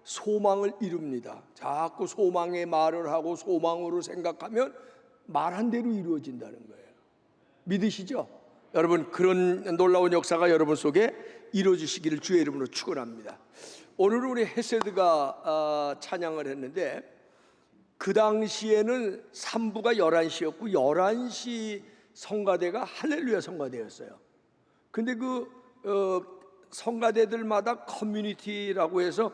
소망을 이룹니다. 자꾸 소망의 말을 하고 소망으로 생각하면 말한 대로 이루어진다는 거예요. 믿으시죠? 여러분, 그런 놀라운 역사가 여러분 속에 이루어지시기를 주의 이름으로 축원합니다. 오늘은 우리 헤세드가 찬양을 했는데, 그 당시에는 3부가 11시였고 11시 성가대가 할렐루야 성가대였어요. 근데 그 성가대들마다 커뮤니티라고 해서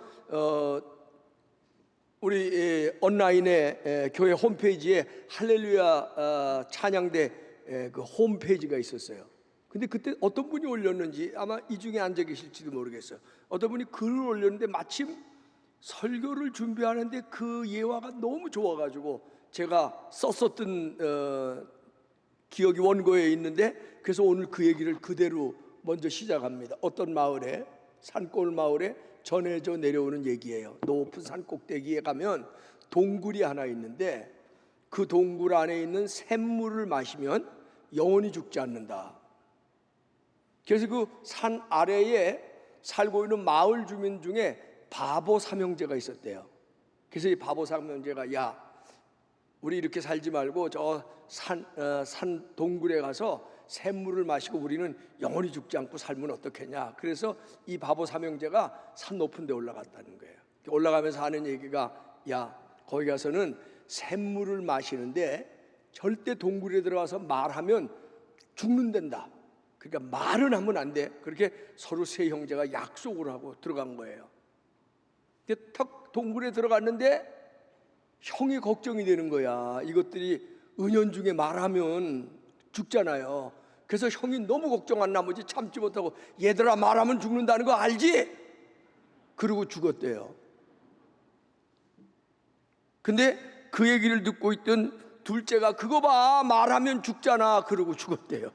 우리 온라인에 교회 홈페이지에 할렐루야 찬양대 그 홈페이지가 있었어요. 근데 그때 어떤 분이 올렸는지, 아마 이 중에 앉아 계실지도 모르겠어요. 어떤 분이 글을 올렸는데 마침 설교를 준비하는데 그 예화가 너무 좋아가지고 제가 썼었던 기억이 원고에 있는데, 그래서 오늘 그 얘기를 그대로 먼저 시작합니다. 어떤 마을에, 산골 마을에 전해져 내려오는 얘기예요. 높은 산 꼭대기에 가면 동굴이 하나 있는데, 그 동굴 안에 있는 샘물을 마시면 영원히 죽지 않는다. 그래서 그 산 아래에 살고 있는 마을 주민 중에 바보 삼형제가 있었대요. 그래서 이 바보 삼형제가, 야, 우리 이렇게 살지 말고 저 산 동굴에 가서 샘물을 마시고 우리는 영원히 죽지 않고 살면 어떻겠냐. 그래서 이 바보 삼형제가 산 높은 데 올라갔다는 거예요. 올라가면서 하는 얘기가, 야, 거기 가서는 샘물을 마시는데 절대 동굴에 들어가서 말하면 죽는단다. 그러니까 말은 하면 안 돼. 그렇게 서로 세 형제가 약속을 하고 들어간 거예요. 턱 동굴에 들어갔는데 형이 걱정이 되는 거야. 이것들이 은연중에 말하면 죽잖아요. 그래서 형이 너무 걱정한 나머지 참지 못하고, 얘들아, 말하면 죽는다는 거 알지? 그러고 죽었대요. 근데 그 얘기를 듣고 있던 둘째가, 그거 봐, 말하면 죽잖아. 그러고 죽었대요.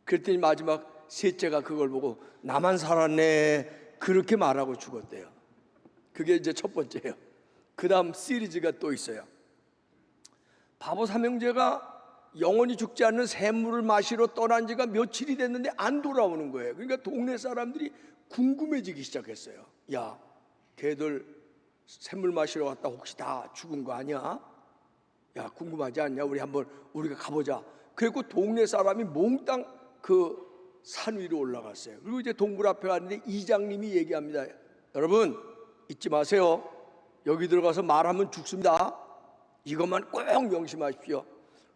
그랬더니 마지막 셋째가 그걸 보고, 나만 살았네, 그렇게 말하고 죽었대요. 그게 이제 첫 번째예요. 그 다음 시리즈가 또 있어요. 바보 삼형제가 영원히 죽지 않는 샘물을 마시러 떠난 지가 며칠이 됐는데 안 돌아오는 거예요. 그러니까 동네 사람들이 궁금해지기 시작했어요. 야, 걔들 샘물 마시러 갔다 혹시 다 죽은 거 아니야? 야, 궁금하지 않냐? 우리가 가보자. 그리고 동네 사람이 몽땅 그 산 위로 올라갔어요. 그리고 이제 동굴 앞에 갔는데 이장님이 얘기합니다. 여러분, 잊지 마세요. 여기 들어가서 말하면 죽습니다. 이것만 꼭 명심하십시오.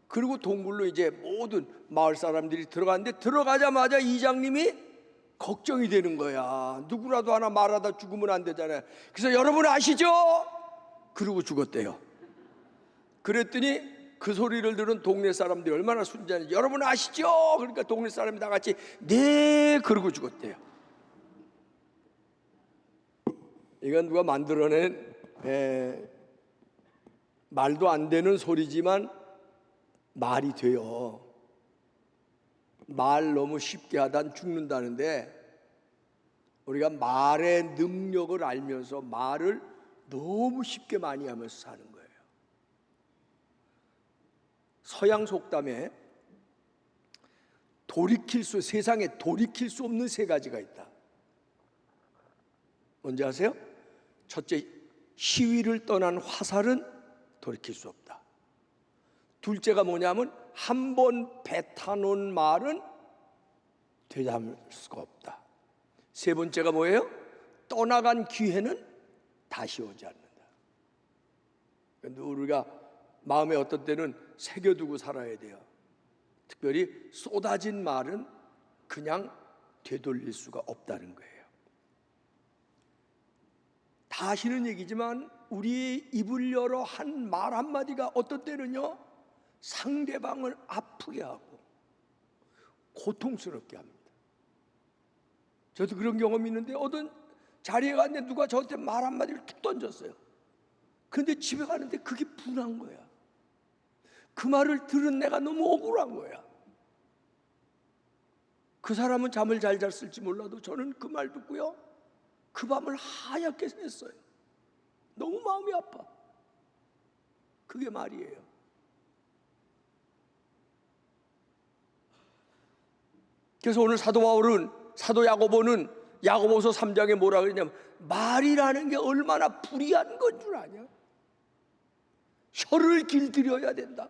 그리고 동굴로 이제 모든 마을 사람들이 들어갔는데, 들어가자마자 이장님이 걱정이 되는 거야. 누구라도 하나 말하다 죽으면 안 되잖아요. 그래서 여러분 아시죠? 그러고 죽었대요. 그랬더니 그 소리를 들은 동네 사람들이 얼마나 순진한지, 여러분 아시죠? 그러니까 동네 사람이 다 같이 네, 그러고 죽었대요. 이건 누가 만들어낸 말도 안 되는 소리지만 말이 돼요. 말 너무 쉽게 하다 죽는다는데, 우리가 말의 능력을 알면서 말을 너무 쉽게 많이 하면서 사는 거예요. 서양 속담에 세상에 돌이킬 수 없는 세 가지가 있다. 뭔지 아세요? 첫째, 시위를 떠난 화살은 돌이킬 수 없다. 둘째가 뭐냐면, 한 번 뱉어놓은 말은 되잡을 수가 없다. 세 번째가 뭐예요? 떠나간 기회는 다시 오지 않는다. 그런데 우리가 마음에 어떤 때는 새겨두고 살아야 돼요. 특별히 쏟아진 말은 그냥 되돌릴 수가 없다는 거예요. 다 하시는 얘기지만 우리의 입을 열어 한 말 한마디가 어떤 때는요, 상대방을 아프게 하고 고통스럽게 합니다. 저도 그런 경험이 있는데, 어떤 자리에 갔는데 누가 저한테 말 한마디를 툭 던졌어요. 근데 집에 가는데 그게 분한 거야. 그 말을 들은 내가 너무 억울한 거야. 그 사람은 잠을 잘 잤을지 몰라도 저는 그 말 듣고요, 그 밤을 하얗게 샜어요. 너무 마음이 아파. 그게 말이에요. 그래서 오늘 사도 야고보는 야고보서 3장에 뭐라 그러냐면, 말이라는 게 얼마나 불의한 건 줄 아냐? 혀를 길들여야 된다.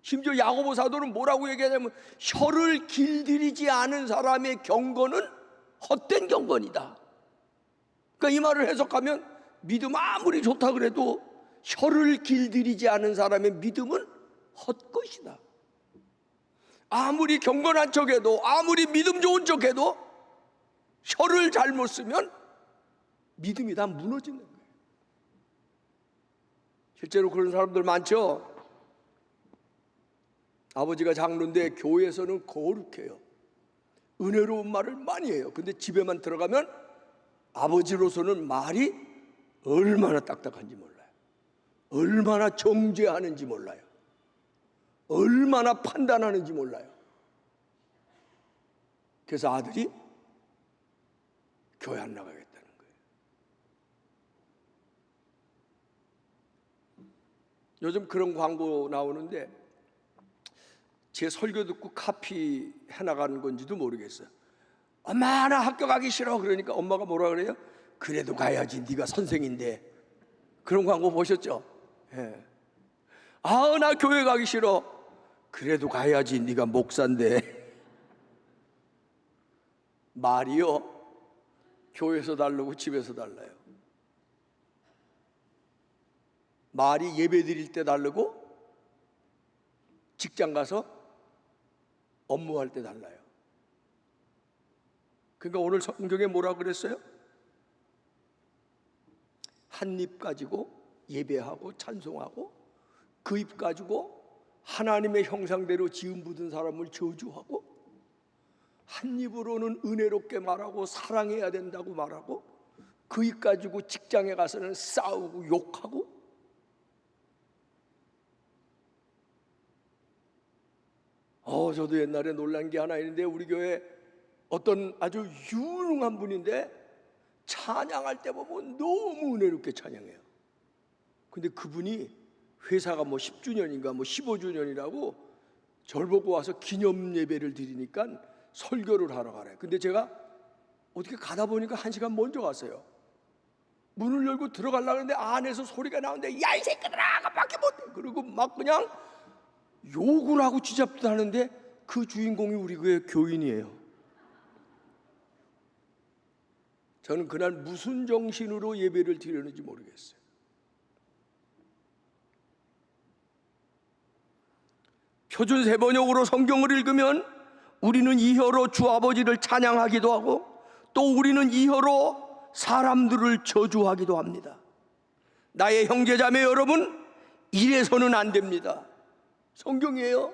심지어 야고보 사도는 뭐라고 얘기하냐면 혀를 길들이지 않은 사람의 경건은 헛된 경건이다. 그러니까 이 말을 해석하면 믿음 아무리 좋다 그래도 혀를 길들이지 않은 사람의 믿음은 헛것이다. 아무리 경건한 척해도 아무리 믿음 좋은 척해도 혀를 잘못 쓰면 믿음이 다 무너지는 거예요. 실제로 그런 사람들 많죠. 아버지가 장로인데 교회에서는 거룩해요. 은혜로운 말을 많이 해요. 근데 집에만 들어가면 아버지로서는 말이 얼마나 딱딱한지 몰라요. 얼마나 정죄하는지 몰라요. 얼마나 판단하는지 몰라요. 그래서 아들이 교회 안 나가겠다는 거예요. 요즘 그런 광고 나오는데 제 설교 듣고 카피 해나가는 건지도 모르겠어요. 엄마 나 학교 가기 싫어. 그러니까 엄마가 뭐라 그래요? 그래도 가야지 네가 선생인데. 그런 광고 보셨죠? 예. 아, 나 교회 가기 싫어. 그래도 가야지 네가 목사인데. 말이요 교회에서 다르고 집에서 달라요. 말이 예배 드릴 때 다르고 직장 가서 업무할 때 달라요. 그러니까 오늘 성경에 뭐라고 그랬어요? 한 입 가지고 예배하고 찬송하고 그 입 가지고 하나님의 형상대로 지음 부든 사람을 저주하고 한 입으로는 은혜롭게 말하고 사랑해야 된다고 말하고 그 입 가지고 직장에 가서는 싸우고 욕하고. 저도 옛날에 놀란 게 하나 있는데 우리 교회 어떤 아주 유능한 분인데 찬양할 때 보면 너무 은혜롭게 찬양해요. 근데 그분이 회사가 뭐 10주년인가 뭐 15주년이라고 절 보고 와서 기념 예배를 드리니까 설교를 하러 가래요. 근데 제가 어떻게 가다 보니까 1시간 먼저 갔어요. 문을 열고 들어가려고 하는데 안에서 소리가 나오는데 야 이 새끼들아 밖에 못해. 그리고 막 그냥 욕을 하고 쥐잡듯 하는데 그 주인공이 우리 교회 교인이에요. 저는 그날 무슨 정신으로 예배를 드렸는지 모르겠어요. 표준 세번역으로 성경을 읽으면 우리는 이 혀로 주 아버지를 찬양하기도 하고 또 우리는 이 혀로 사람들을 저주하기도 합니다. 나의 형제자매 여러분, 이래서는 안 됩니다. 성경이에요.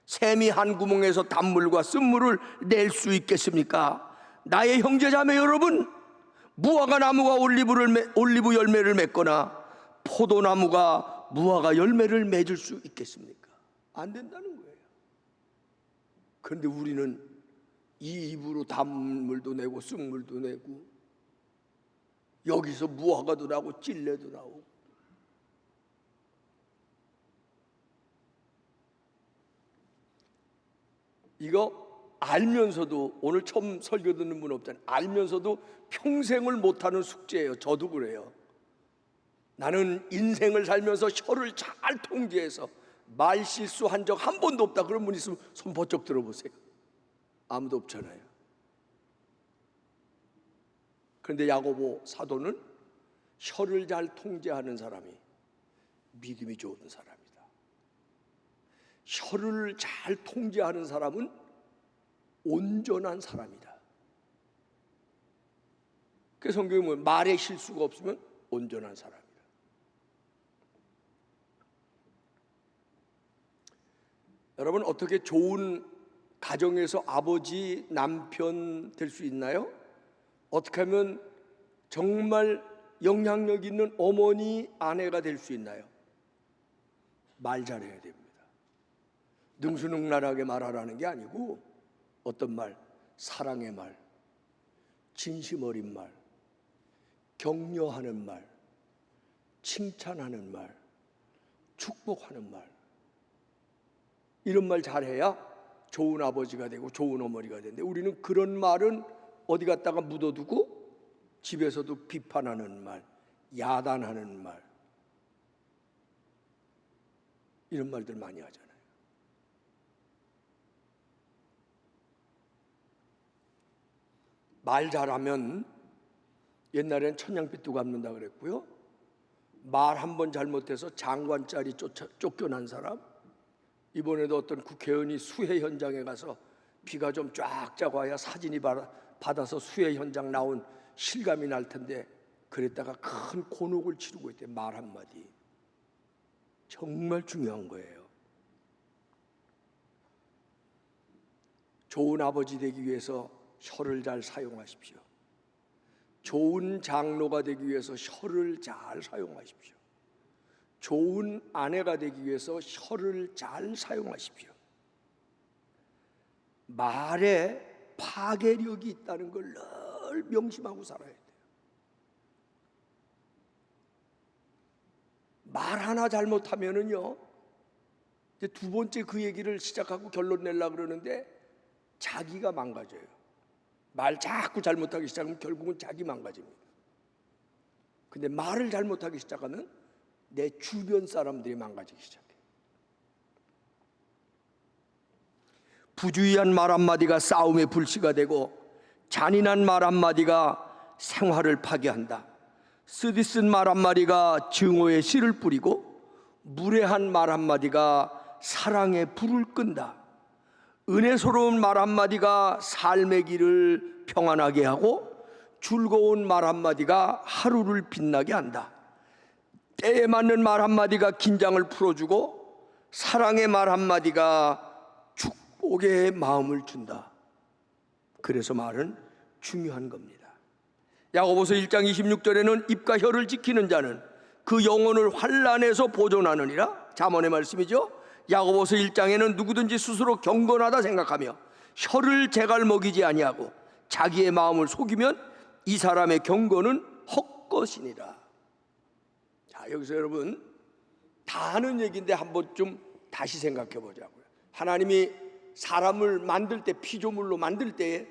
샘이 한 구멍에서 단물과 쓴물을 낼 수 있겠습니까? 나의 형제자매 여러분, 무화과 나무가 올리브 열매를 맺거나 포도나무가 무화과 열매를 맺을 수 있겠습니까? 안 된다는 거예요. 그런데 우리는 이 입으로 단물도 내고 쓴물도 내고 여기서 무화과도 나고 찔레도 나오고. 이거 알면서도, 오늘 처음 설교 듣는 분 없잖아요. 알면서도 평생을 못하는 숙제예요. 저도 그래요. 나는 인생을 살면서 혀를 잘 통제해서 말 실수한 적 한 번도 없다. 그런 분 있으면 손 번쩍 들어보세요. 아무도 없잖아요. 그런데 야고보 사도는 혀를 잘 통제하는 사람이 믿음이 좋은 사람이다. 혀를 잘 통제하는 사람은 온전한 사람이다. 그 성경에 보면 말에 실수가 없으면 온전한 사람이다. 여러분, 어떻게 좋은 가정에서 아버지, 남편 될 수 있나요? 어떻게 하면 정말 영향력 있는 어머니, 아내가 될 수 있나요? 말 잘해야 됩니다. 능수능란하게 말하라는 게 아니고 어떤 말, 사랑의 말, 진심 어린 말, 격려하는 말, 칭찬하는 말, 축복하는 말, 이런 말 잘해야 좋은 아버지가 되고 좋은 어머니가 되는데 우리는 그런 말은 어디 갔다가 묻어두고 집에서도 비판하는 말, 야단하는 말, 이런 말들 많이 하잖아요. 말 잘하면 옛날엔 천냥빚도 갚는다 그랬고요. 말 한 번 잘못해서 장관 자리 쫓겨난 사람, 이번에도 어떤 국회의원이 수해 현장에 가서 비가 좀 쫙쫙 와야 사진이 받아서 수해 현장 나온 실감이 날 텐데 그랬다가 큰 곤혹을 치르고 있대. 말 한마디 정말 중요한 거예요. 좋은 아버지 되기 위해서 혀를 잘 사용하십시오. 좋은 장로가 되기 위해서 혀를 잘 사용하십시오. 좋은 아내가 되기 위해서 혀를 잘 사용하십시오. 말에 파괴력이 있다는 걸 늘 명심하고 살아야 돼요. 말 하나 잘못하면은요, 이제 두 번째 그 얘기를 시작하고 결론 내려고 그러는데 자기가 망가져요. 말 자꾸 잘못하기 시작하면 결국은 자기 망가집니다. 근데 말을 잘못하기 시작하면 내 주변 사람들이 망가지기 시작해요. 부주의한 말 한마디가 싸움의 불씨가 되고 잔인한 말 한마디가 생활을 파괴한다. 쓰디쓴 말 한마디가 증오의 씨를 뿌리고 무례한 말 한마디가 사랑의 불을 끈다. 은혜스러운 말 한마디가 삶의 길을 평안하게 하고 즐거운 말 한마디가 하루를 빛나게 한다. 때에 맞는 말 한마디가 긴장을 풀어주고 사랑의 말 한마디가 축복의 마음을 준다. 그래서 말은 중요한 겁니다. 야고보서 1장 26절에는 입과 혀를 지키는 자는 그 영혼을 환난에서 보존하느니라. 잠언의 말씀이죠. 야고보서 1장에는 누구든지 스스로 경건하다 생각하며 혀를 제갈 먹이지 아니하고 자기의 마음을 속이면 이 사람의 경건은 헛것이니라. 자, 여기서 여러분 다 아는 얘기인데 한번 좀 다시 생각해 보자고요. 하나님이 사람을 만들 때, 피조물로 만들 때에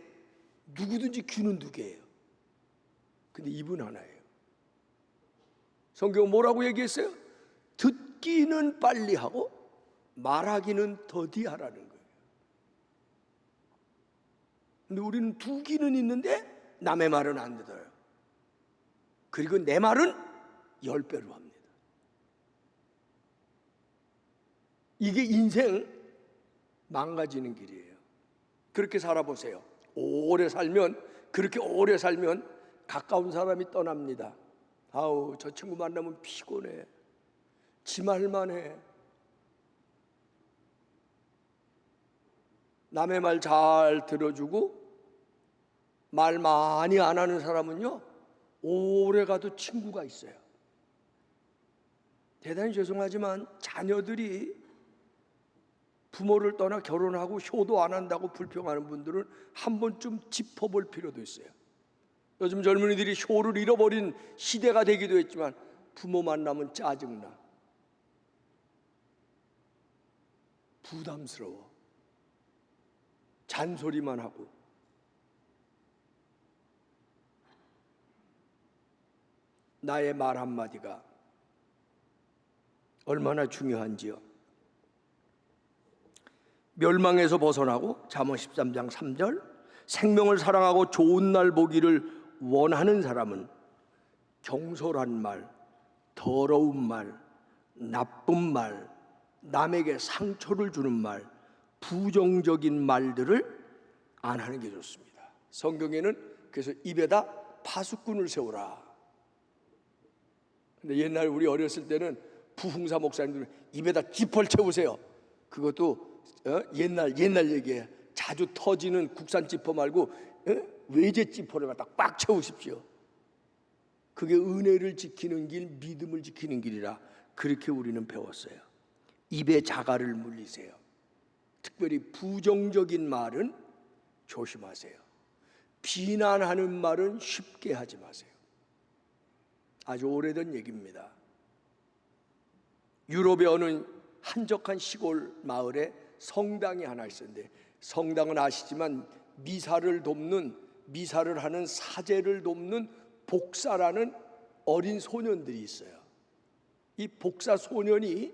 누구든지 귀는 두 개예요. 근데 입은 하나예요. 성경은 뭐라고 얘기했어요? 듣기는 빨리 하고 말하기는 더디 하라는 거예요. 근데 우리는 두 귀는 있는데 남의 말은 안 들어요. 그리고 내 말은 10배로 합니다. 이게 인생 망가지는 길이에요. 그렇게 살아보세요. 그렇게 오래 살면 가까운 사람이 떠납니다. 아우, 저 친구 만나면 피곤해. 지 말만 해. 남의 말 잘 들어주고 말 많이 안 하는 사람은요, 오래 가도 친구가 있어요. 대단히 죄송하지만 자녀들이 부모를 떠나 결혼하고 효도 안 한다고 불평하는 분들은 한 번쯤 짚어볼 필요도 있어요. 요즘 젊은이들이 효를 잃어버린 시대가 되기도 했지만 부모 만나면 짜증나, 부담스러워, 잔소리만 하고. 나의 말 한마디가 얼마나 중요한지요. 멸망에서 벗어나고 잠언 13장 3절 생명을 사랑하고 좋은 날 보기를 원하는 사람은 경솔한 말, 더러운 말, 나쁜 말, 남에게 상처를 주는 말, 부정적인 말들을 안 하는 게 좋습니다. 성경에는 그래서 입에다 파수꾼을 세우라. 근데 옛날 우리 어렸을 때는 부흥사 목사님들은 입에다 지퍼를 채우세요. 그것도 옛날 얘기예요. 자주 터지는 국산 지퍼 말고 외제 지퍼를 갖다 꽉 채우십시오. 그게 은혜를 지키는 길, 믿음을 지키는 길이라 그렇게 우리는 배웠어요. 입에 자갈을 물리세요. 특별히 부정적인 말은 조심하세요. 비난하는 말은 쉽게 하지 마세요. 아주 오래된 얘기입니다. 유럽의 어느 한적한 시골 마을에 성당이 하나 있었는데, 성당은 아시지만 미사를 돕는 미사를 하는 사제를 돕는 복사라는 어린 소년들이 있어요. 이 복사 소년이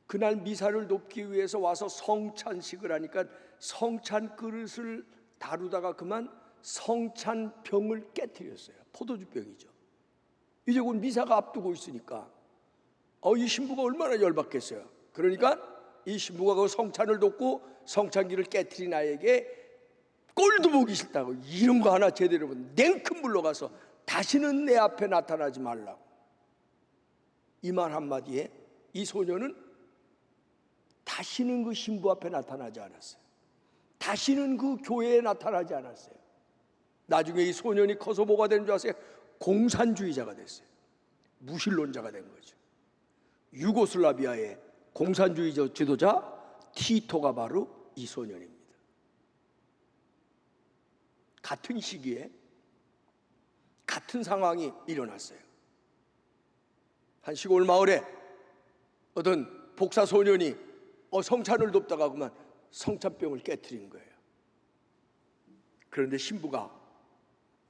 그날 미사를 돕기 위해서 와서 성찬식을 하니까 성찬 그릇을 다루다가 그만 성찬병을 깨뜨렸어요. 포도주병이죠. 이제 곧 미사가 앞두고 있으니까 이 신부가 얼마나 열받겠어요. 그러니까 이 신부가 그 성찬을 돕고 성찬기를 깨뜨린 아이에게 꼴도 보기 싫다고 이런 거 하나 제대로 냉큼 물러가서 다시는 내 앞에 나타나지 말라고. 이 말 한마디에 이 소녀는 다시는 그 신부 앞에 나타나지 않았어요. 다시는 그 교회에 나타나지 않았어요. 나중에 이 소년이 커서 뭐가 되는 줄 아세요? 공산주의자가 됐어요. 무신론자가 된 거죠. 유고슬라비아의 공산주의 지도자 티토가 바로 이 소년입니다. 같은 시기에 같은 상황이 일어났어요. 한 시골 마을에 어떤 복사 소년이 성찬을 돕다가 그만 성찬병을 깨트린 거예요. 그런데 신부가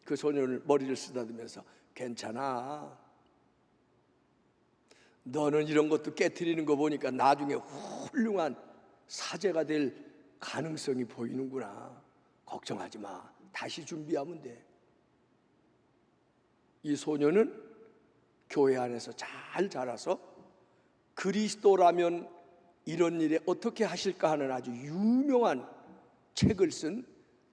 그 소년을 머리를 쓰다듬으면서 괜찮아. 너는 이런 것도 깨트리는 거 보니까 나중에 훌륭한 사제가 될 가능성이 보이는구나. 걱정하지 마. 다시 준비하면 돼. 이 소년은 교회 안에서 잘 자라서 그리스도라면 이런 일에 어떻게 하실까 하는 아주 유명한 책을 쓴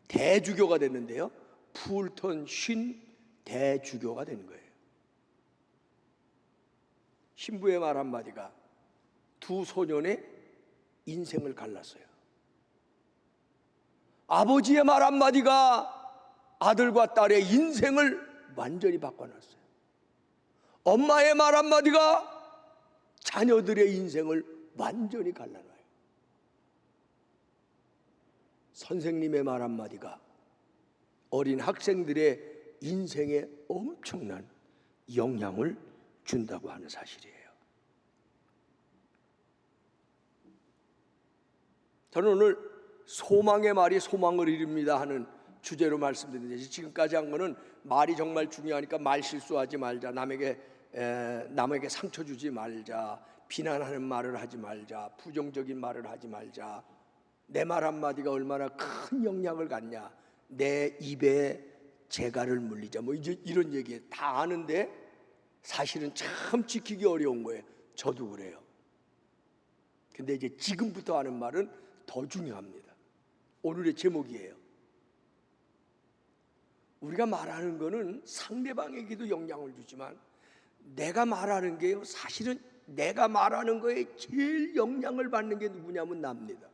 대주교가 됐는데요. 풀턴 쉰 대주교가 된 거예요. 신부의 말 한마디가 두 소년의 인생을 갈랐어요. 아버지의 말 한마디가 아들과 딸의 인생을 완전히 바꿔놨어요. 엄마의 말 한마디가 자녀들의 인생을 완전히 갈라놔요. 선생님의 말 한마디가 어린 학생들의 인생에 엄청난 영향을 준다고 하는 사실이에요. 저는 오늘 소망의 말이 소망을 이룹니다 하는 주제로 말씀드리는데, 지금까지 한 거는 말이 정말 중요하니까 말 실수하지 말자, 남에게 상처 주지 말자, 비난하는 말을 하지 말자, 부정적인 말을 하지 말자, 내 말 한마디가 얼마나 큰 영향을 갖냐, 내 입에 재갈을 물리자, 뭐 이런 얘기 다 아는데 사실은 참 지키기 어려운 거예요. 저도 그래요. 근데 이제 지금부터 하는 말은 더 중요합니다. 오늘의 제목이에요. 우리가 말하는 거는 상대방에게도 영향을 주지만 내가 말하는 게요, 사실은 내가 말하는 거에 제일 영향을 받는 게 누구냐면 납니다.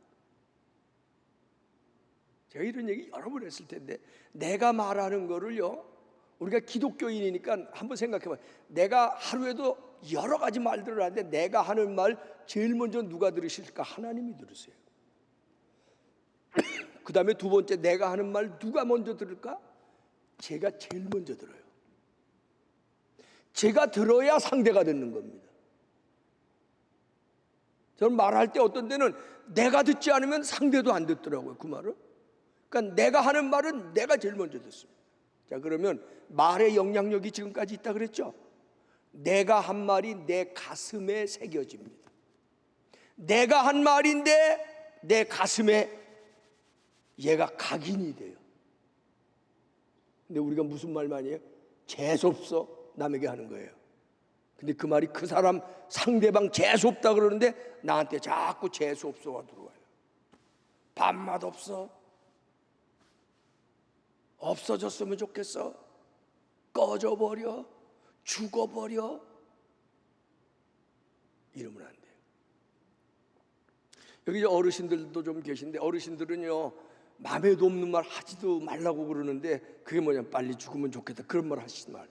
제가 이런 얘기 여러 번 했을 텐데, 내가 말하는 거를요, 우리가 기독교인이니까 한번 생각해봐요. 내가 하루에도 여러 가지 말들을 하는데 내가 하는 말 제일 먼저 누가 들으실까? 하나님이 들으세요. 그 다음에 두 번째, 내가 하는 말 누가 먼저 들을까? 제가 제일 먼저 들어요. 제가 들어야 상대가 듣는 겁니다. 저는 말할 때 어떤 때는 내가 듣지 않으면 상대도 안 듣더라고요, 그 말을. 그러니까 내가 하는 말은 내가 제일 먼저 듣습니다. 자, 그러면 말의 영향력이 지금까지 있다 그랬죠? 내가 한 말이 내 가슴에 새겨집니다. 내가 한 말인데 내 가슴에 얘가 각인이 돼요. 근데 우리가 무슨 말 많이 해요? 재수없어, 남에게 하는 거예요. 근데 그 말이 그 사람 상대방 재수없다 그러는데 나한테 자꾸 재수없어가 들어와요. 밥맛 없어? 없어졌으면 좋겠어? 꺼져버려? 죽어버려? 이러면 안 돼요. 여기 어르신들도 좀 계신데, 어르신들은요 마음에도 없는 말 하지도 말라고 그러는데, 그게 뭐냐면 빨리 죽으면 좋겠다, 그런 말 하시지 말.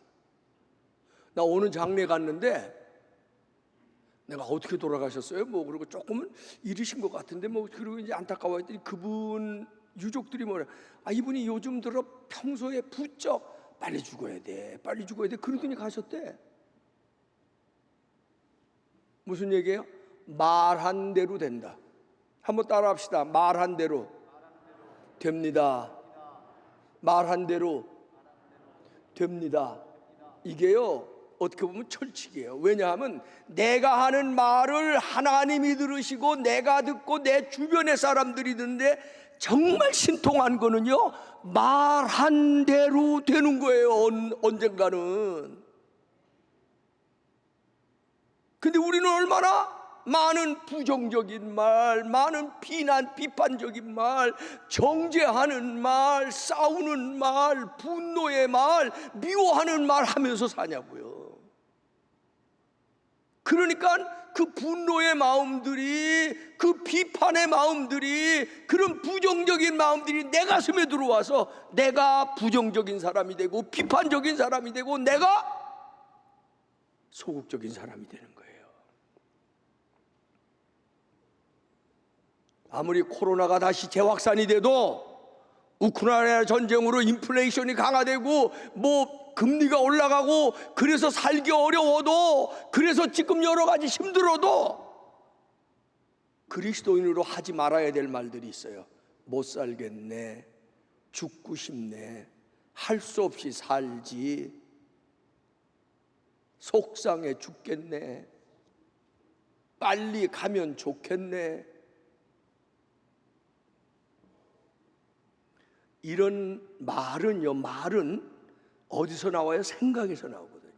나 오늘 장례 갔는데 내가 어떻게 돌아가셨어요? 뭐 그러고 조금은 이르신 것 같은데 뭐, 그리고 이제 안타까워했더니 그분 유족들이 뭐래, 이분이 요즘 들어 평소에 부쩍 빨리 죽어야 돼, 빨리 죽어야 돼, 그러더니 가셨대. 무슨 얘기예요? 말한 대로 된다. 한번 따라합시다. 말한 대로 됩니다. 말한 대로 됩니다. 이게요, 어떻게 보면 철칙이에요. 왜냐하면 내가 하는 말을 하나님이 들으시고 내가 듣고 내 주변의 사람들이 듣는데 정말 신통한 거는요, 말한 대로 되는 거예요. 언젠가는. 근데 우리는 얼마나 많은 부정적인 말, 많은 비난, 비판적인 말, 정죄하는 말, 싸우는 말, 분노의 말, 미워하는 말 하면서 사냐고요. 그러니까 그 분노의 마음들이, 그 비판의 마음들이, 그런 부정적인 마음들이 내 가슴에 들어와서 내가 부정적인 사람이 되고 비판적인 사람이 되고 내가 소극적인 사람이 되는 거예요. 아무리 코로나가 다시 재확산이 돼도, 우크라이나 전쟁으로 인플레이션이 강화되고 뭐 금리가 올라가고 그래서 살기 어려워도, 그래서 지금 여러 가지 힘들어도 그리스도인으로 하지 말아야 될 말들이 있어요. 못 살겠네, 죽고 싶네, 할 수 없이 살지, 속상해 죽겠네, 빨리 가면 좋겠네. 이런 말은요, 말은 어디서 나와요? 생각에서 나오거든요.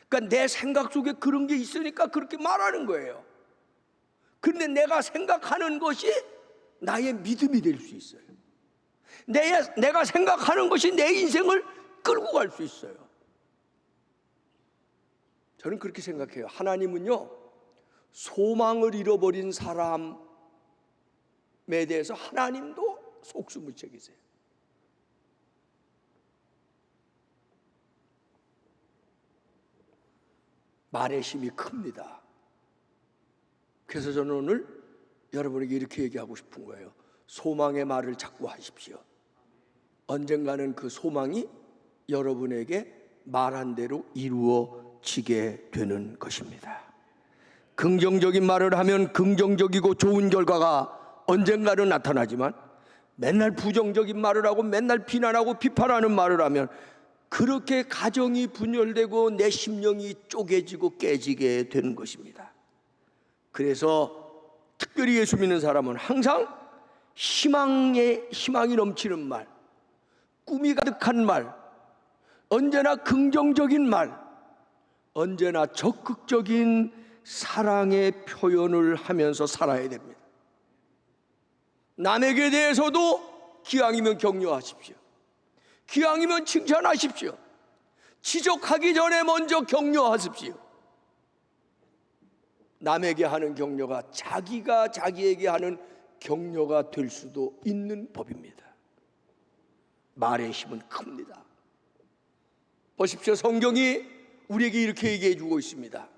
그러니까 내 생각 속에 그런 게 있으니까 그렇게 말하는 거예요. 그런데 내가 생각하는 것이 나의 믿음이 될 수 있어요. 내가 생각하는 것이 내 인생을 끌고 갈 수 있어요. 저는 그렇게 생각해요. 하나님은요, 소망을 잃어버린 사람에 대해서 하나님도 속수무책이세요. 말의 힘이 큽니다. 그래서 저는 오늘 여러분에게 이렇게 얘기하고 싶은 거예요. 소망의 말을 자꾸 하십시오. 언젠가는 그 소망이 여러분에게 말한 대로 이루어지게 되는 것입니다. 긍정적인 말을 하면 긍정적이고 좋은 결과가 언젠가는 나타나지만, 맨날 부정적인 말을 하고 맨날 비난하고 비판하는 말을 하면 그렇게 가정이 분열되고 내 심령이 쪼개지고 깨지게 되는 것입니다. 그래서 특별히 예수 믿는 사람은 항상 희망이 넘치는 말, 꿈이 가득한 말, 언제나 긍정적인 말, 언제나 적극적인 사랑의 표현을 하면서 살아야 됩니다. 남에게 대해서도 기왕이면 격려하십시오. 기왕이면 칭찬하십시오. 지적하기 전에 먼저 격려하십시오. 남에게 하는 격려가 자기가 자기에게 하는 격려가 될 수도 있는 법입니다. 말의 힘은 큽니다. 보십시오. 성경이 우리에게 이렇게 얘기해 주고 있습니다.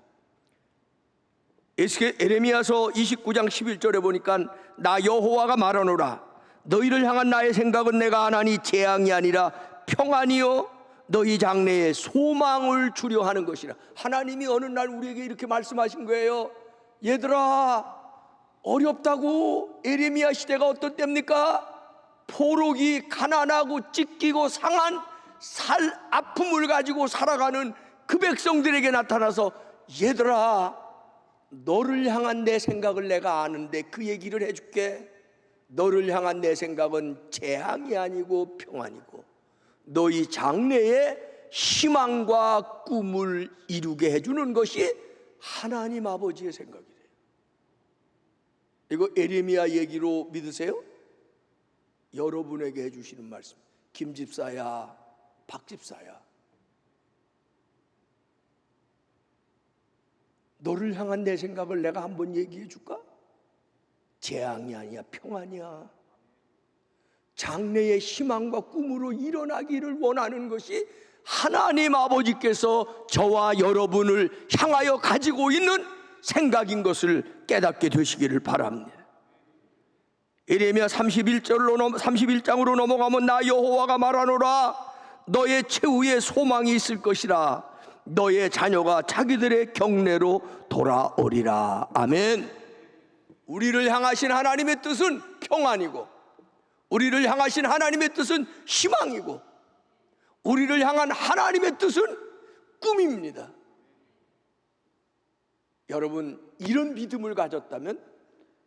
에레미야서 29장 11절에 보니까 나 여호와가 말하노라 너희를 향한 나의 생각은 내가 하나니 재앙이 아니라 평안이요 너희 장래에 소망을 주려 하는 것이라. 하나님이 어느 날 우리에게 이렇게 말씀하신 거예요. 얘들아, 어렵다고. 에레미야 시대가 어떤 때입니까? 포로기, 가난하고 찢기고 상한 아픔을 가지고 살아가는 그 백성들에게 나타나서 얘들아, 너를 향한 내 생각을 내가 아는데 그 얘기를 해줄게. 너를 향한 내 생각은 재앙이 아니고 평안이고 너희 장래에 희망과 꿈을 이루게 해주는 것이 하나님 아버지의 생각이래요. 이거 에레미야 얘기로 믿으세요? 여러분에게 해주시는 말씀. 김집사야, 박집사야, 너를 향한 내 생각을 내가 한번 얘기해 줄까? 재앙이 아니야, 평안이야. 장래의 희망과 꿈으로 일어나기를 원하는 것이 하나님 아버지께서 저와 여러분을 향하여 가지고 있는 생각인 것을 깨닫게 되시기를 바랍니다. 에레미야 31장으로 넘어가면 나 여호와가 말하노라 너의 최후에 소망이 있을 것이라 너의 자녀가 자기들의 경내로 돌아오리라. 아멘. 우리를 향하신 하나님의 뜻은 평안이고 우리를 향하신 하나님의 뜻은 희망이고 우리를 향한 하나님의 뜻은 꿈입니다. 여러분, 이런 믿음을 가졌다면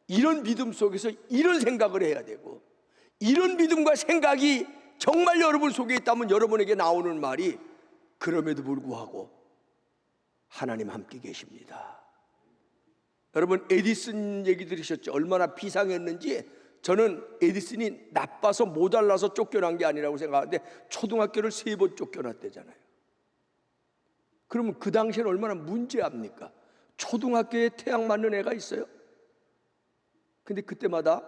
이런 믿음 속에서 이런 생각을 해야 되고, 이런 믿음과 생각이 정말 여러분 속에 있다면 여러분에게 나오는 말이 그럼에도 불구하고 하나님 함께 계십니다. 여러분, 에디슨 얘기 들으셨죠? 얼마나 비상했는지. 저는 에디슨이 나빠서 모자라서 쫓겨난 게 아니라고 생각하는데 초등학교를 3번 쫓겨났대잖아요. 그러면 그 당시엔 얼마나 문제합니까? 초등학교에 태양 맞는 애가 있어요? 근데 그때마다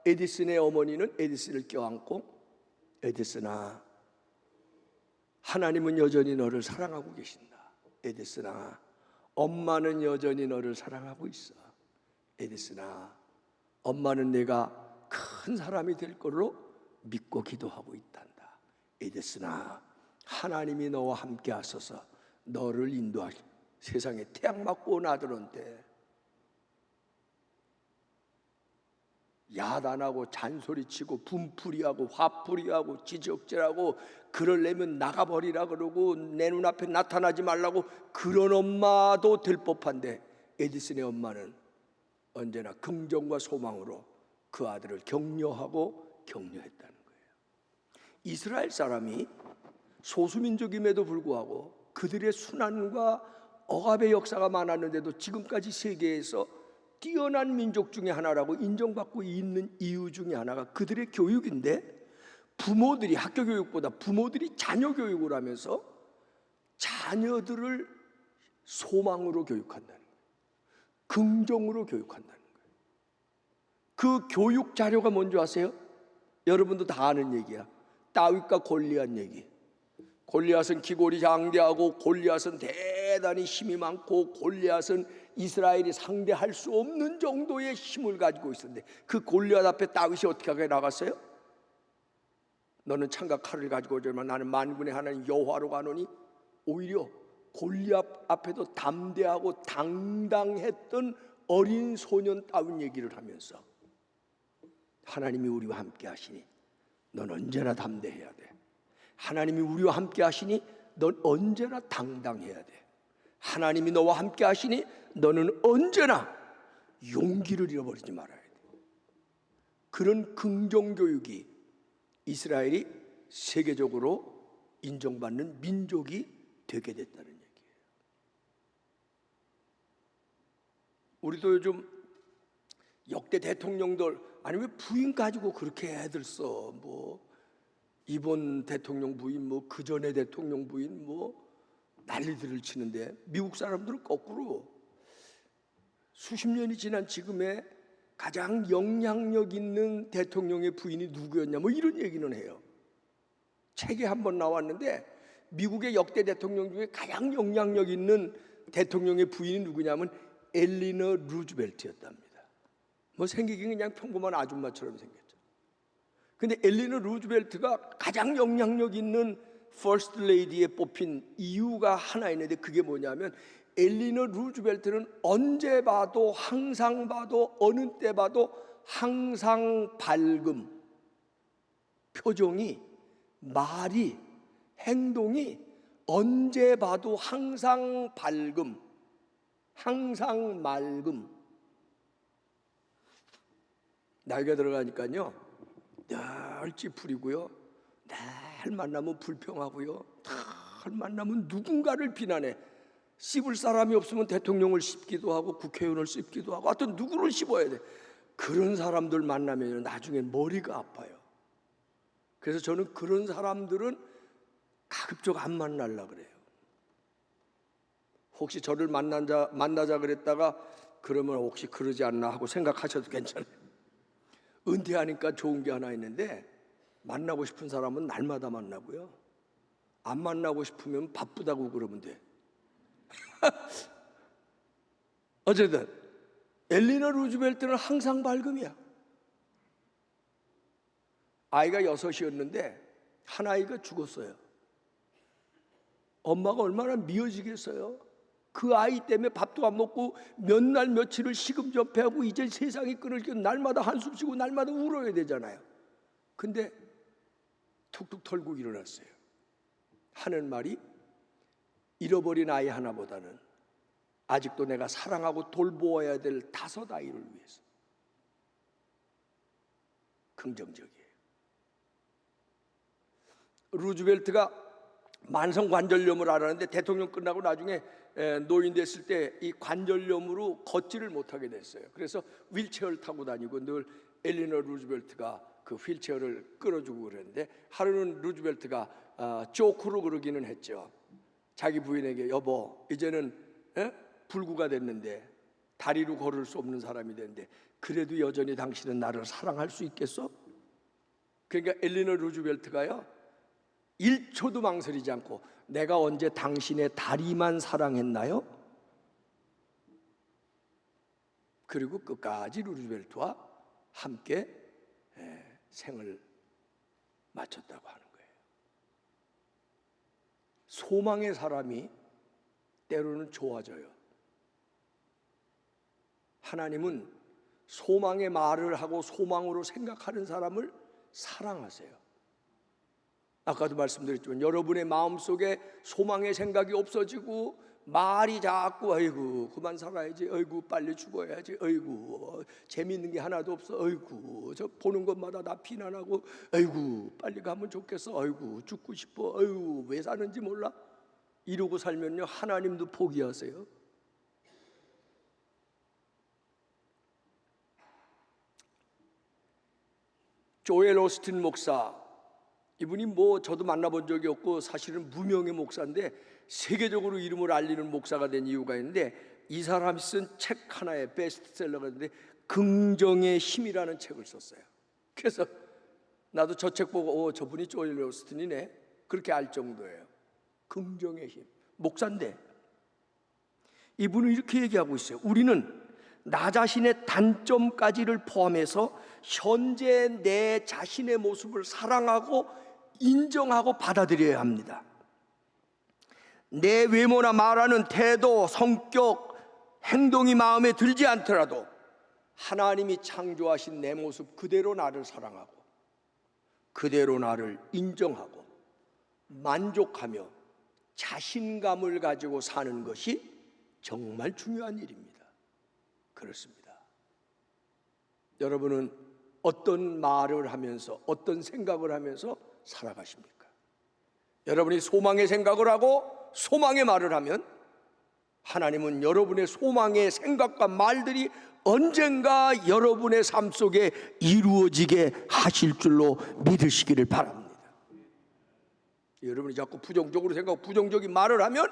에디슨의 어머니는 에디슨을 껴안고, 에디슨아, 하나님은 여전히 너를 사랑하고 계신다. 에디슨아, 엄마는 여전히 너를 사랑하고 있어. 에디슨아, 엄마는 내가 큰 사람이 될 걸로 믿고 기도하고 있단다. 에디슨아, 하나님이 너와 함께 하소서 너를 인도하시. 세상에 태양 맞고 온 아들한테 야단하고 잔소리치고 분풀이하고 화풀이하고 지적질하고 그러려면 나가버리라 그러고 내 눈앞에 나타나지 말라고 그런 엄마도 될 법한데, 에디슨의 엄마는 언제나 긍정과 소망으로 그 아들을 격려하고 격려했다는 거예요. 이스라엘 사람이 소수민족임에도 불구하고 그들의 순환과 억압의 역사가 많았는데도 지금까지 세계에서 뛰어난 민족 중에 하나라고 인정받고 있는 이유 중에 하나가 그들의 교육인데, 부모들이 학교 교육보다 부모들이 자녀 교육을 하면서 자녀들을 소망으로 교육한다는 거예요. 긍정으로 교육한다는 거예요. 그 교육 자료가 뭔지 아세요? 여러분도 다 아는 얘기야. 다윗과 골리앗 얘기. 골리앗은 기골이 장대하고 골리앗은 대단히 힘이 많고 골리앗은 이스라엘이 상대할 수 없는 정도의 힘을 가지고 있었는데, 그 골리앗 앞에 다윗이 어떻게 하게 나갔어요? 너는 창과 칼을 가지고 오지만 나는 만군의 하나님 여호와로 가노니. 오히려 골리앗 앞에도 담대하고 당당했던 어린 소년 다윗 얘기를 하면서 하나님이 우리와 함께 하시니 넌 언제나 담대해야 돼. 하나님이 우리와 함께 하시니 넌 언제나 당당해야 돼. 하나님이 너와 함께 하시니 너는 언제나 용기를 잃어버리지 말아야 돼. 그런 긍정교육이 이스라엘이 세계적으로 인정받는 민족이 되게 됐다는 얘기예요. 우리도 요즘 역대 대통령들, 아니 왜 부인 가지고 그렇게 애들 써? 뭐 이번 대통령 부인, 뭐 그 전에 대통령 부인, 뭐 난리들을 치는데, 미국 사람들은 거꾸로 수십 년이 지난 지금의 가장 영향력 있는 대통령의 부인이 누구였냐, 뭐 이런 얘기는 해요. 책에 한번 나왔는데 미국의 역대 대통령 중에 가장 영향력 있는 대통령의 부인이 누구냐면 엘리너 루즈벨트였답니다. 뭐 생기긴 그냥 평범한 아줌마처럼 생겼죠. 근데 엘리너 루즈벨트가 가장 영향력 있는 퍼스트 레이디에 뽑힌 이유가 하나 있는데, 그게 뭐냐면 엘리너 루즈벨트는 언제 봐도 항상 봐도 어느 때 봐도 항상 밝음, 표정이, 말이, 행동이 언제 봐도 항상 밝음, 항상 맑음. 나이가 들어가니까요 늘 찌푸리고요, 늘 만나면 불평하고요, 늘 만나면 누군가를 비난해. 씹을 사람이 없으면 대통령을 씹기도 하고 국회의원을 씹기도 하고 하여튼 누구를 씹어야 돼. 그런 사람들 만나면 나중에 머리가 아파요. 그래서 저는 그런 사람들은 가급적 안 만나려고 그래요. 혹시 저를 만나자 그랬다가 그러면 혹시 그러지 않나 하고 생각하셔도 괜찮아요. 은퇴하니까 좋은 게 하나 있는데, 만나고 싶은 사람은 날마다 만나고요, 안 만나고 싶으면 바쁘다고 그러면 돼. 어쨌든 엘리너 루즈벨트는 항상 밝음이야. 아이가 6이었는데 한 아이가 죽었어요. 엄마가 얼마나 미워지겠어요. 그 아이 때문에 밥도 안 먹고 몇 날 며칠을 시금접해하고 이제 세상이 끊어지고 날마다 한숨 쉬고 날마다 울어야 되잖아요. 근데 툭툭 털고 일어났어요. 하는 말이 잃어버린 아이 하나보다는 아직도 내가 사랑하고 돌보아야 될 5 아이를 위해서. 긍정적이에요. 루즈벨트가 만성관절염을 앓았는데 대통령 끝나고 나중에 노인 됐을 때 이 관절염으로 걷지를 못하게 됐어요. 그래서 휠체어를 타고 다니고 늘 엘리너 루즈벨트가 그 휠체어를 끌어주고 그랬는데, 하루는 루즈벨트가 쪼크로 그러기는 했죠. 자기 부인에게, 여보, 이제는 불구가 됐는데 다리로 걸을 수 없는 사람이 됐는데 그래도 여전히 당신은 나를 사랑할 수 있겠어? 그러니까 엘리너 루즈벨트가요 1초도 망설이지 않고, 내가 언제 당신의 다리만 사랑했나요? 그리고 끝까지 루즈벨트와 함께 생을 마쳤다고 하는 거예요. 소망의 사람이 때로는 좋아져요. 하나님은 소망의 말을 하고 소망으로 생각하는 사람을 사랑하세요. 아까도 말씀드렸지만 여러분의 마음속에 소망의 생각이 없어지고 말이 자꾸 아이고 그만 살아야지, 아이고 빨리 죽어야지, 아이고 재미있는 게 하나도 없어, 아이고 저 보는 것마다 나 비난하고, 아이고 빨리 가면 좋겠어, 아이고 죽고 싶어, 아이고 왜 사는지 몰라, 이러고 살면요 하나님도 포기하세요. 조엘 오스틴 목사, 이분이 뭐 저도 만나본 적이 없고 사실은 무명의 목사인데 세계적으로 이름을 알리는 목사가 된 이유가 있는데, 이 사람이 쓴 책 하나에 베스트셀러가 있는데 긍정의 힘이라는 책을 썼어요. 그래서 나도 저 책 보고 저분이 조엘 오스틴이네 그렇게 알 정도예요. 긍정의 힘. 목사인데 이분은 이렇게 얘기하고 있어요. 우리는 나 자신의 단점까지를 포함해서 현재 내 자신의 모습을 사랑하고 인정하고 받아들여야 합니다. 내 외모나 말하는 태도, 성격, 행동이 마음에 들지 않더라도 하나님이 창조하신 내 모습 그대로 나를 사랑하고 그대로 나를 인정하고 만족하며 자신감을 가지고 사는 것이 정말 중요한 일입니다. 그렇습니다. 여러분은 어떤 말을 하면서 어떤 생각을 하면서 살아가십니까? 여러분이 소망의 생각을 하고 소망의 말을 하면 하나님은 여러분의 소망의 생각과 말들이 언젠가 여러분의 삶 속에 이루어지게 하실 줄로 믿으시기를 바랍니다. 여러분이 자꾸 부정적으로 생각하고 부정적인 말을 하면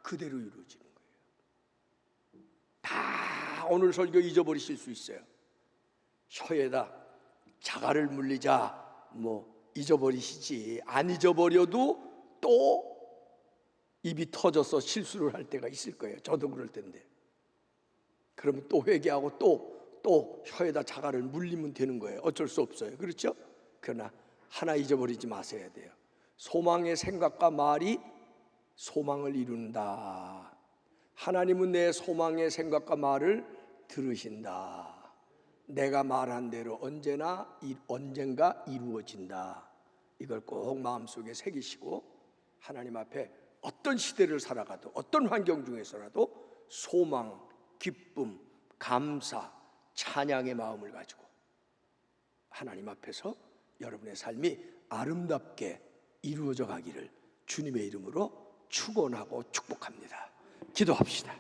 그대로 이루어지는 거예요. 다 오늘 설교 잊어버리실 수 있어요. 혀에다 자갈을 물리자 뭐 잊어버리시지, 안 잊어버려도 또 입이 터져서 실수를 할 때가 있을 거예요. 저도 그럴 텐데. 그러면 또 회개하고 또 혀에다 자갈을 물리면 되는 거예요. 어쩔 수 없어요. 그렇죠? 그러나 하나 잊어버리지 마셔야 돼요. 소망의 생각과 말이 소망을 이룬다. 하나님은 내 소망의 생각과 말을 들으신다. 내가 말한 대로 언젠가 이루어진다. 이걸 꼭 마음속에 새기시고 하나님 앞에 어떤 시대를 살아가도 어떤 환경 중에서라도 소망, 기쁨, 감사, 찬양의 마음을 가지고 하나님 앞에서 여러분의 삶이 아름답게 이루어져 가기를 주님의 이름으로 축원하고 축복합니다. 기도합시다.